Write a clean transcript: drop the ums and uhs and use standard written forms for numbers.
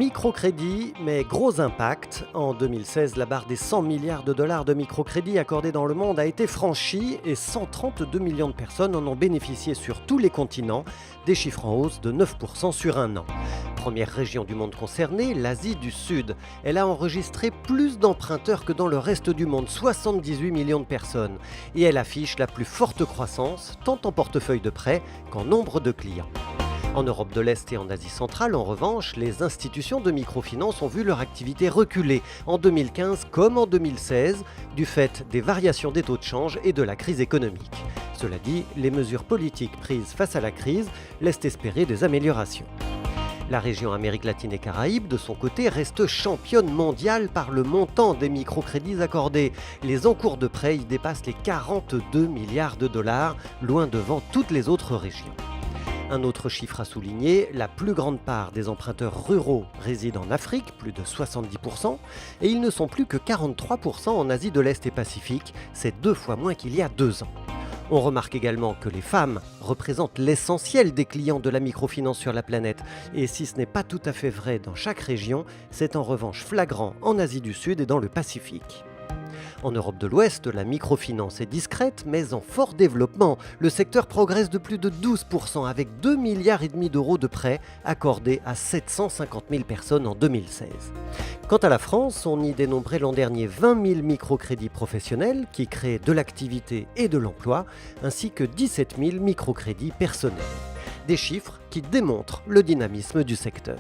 Microcrédit, mais gros impact. En 2016, la barre des 100 milliards de dollars de microcrédits accordés dans le monde a été franchie et 132 millions de personnes en ont bénéficié sur tous les continents, des chiffres en hausse de 9% sur un an. Première région du monde concernée, l'Asie du Sud. Elle a enregistré plus d'emprunteurs que dans le reste du monde, 78 millions de personnes. Et elle affiche la plus forte croissance, tant en portefeuille de prêts qu'en nombre de clients. En Europe de l'Est et en Asie centrale, en revanche, les institutions de microfinance ont vu leur activité reculer en 2015 comme en 2016, du fait des variations des taux de change et de la crise économique. Cela dit, les mesures politiques prises face à la crise laissent espérer des améliorations. La région Amérique latine et Caraïbes, de son côté, reste championne mondiale par le montant des microcrédits accordés. Les encours de prêts y dépassent les 42 milliards de dollars, loin devant toutes les autres régions. Un autre chiffre à souligner, la plus grande part des emprunteurs ruraux réside en Afrique, plus de 70%, et ils ne sont plus que 43% en Asie de l'Est et Pacifique, c'est 2 fois moins qu'il y a 2 ans. On remarque également que les femmes représentent l'essentiel des clients de la microfinance sur la planète, et si ce n'est pas tout à fait vrai dans chaque région, c'est en revanche flagrant en Asie du Sud et dans le Pacifique. En Europe de l'Ouest, la microfinance est discrète, mais en fort développement. Le secteur progresse de plus de 12%, avec 2,5 milliards d'euros de prêts accordés à 750 000 personnes en 2016. Quant à la France, on y dénombrait l'an dernier 20 000 microcrédits professionnels qui créent de l'activité et de l'emploi, ainsi que 17 000 microcrédits personnels. Des chiffres qui démontrent le dynamisme du secteur.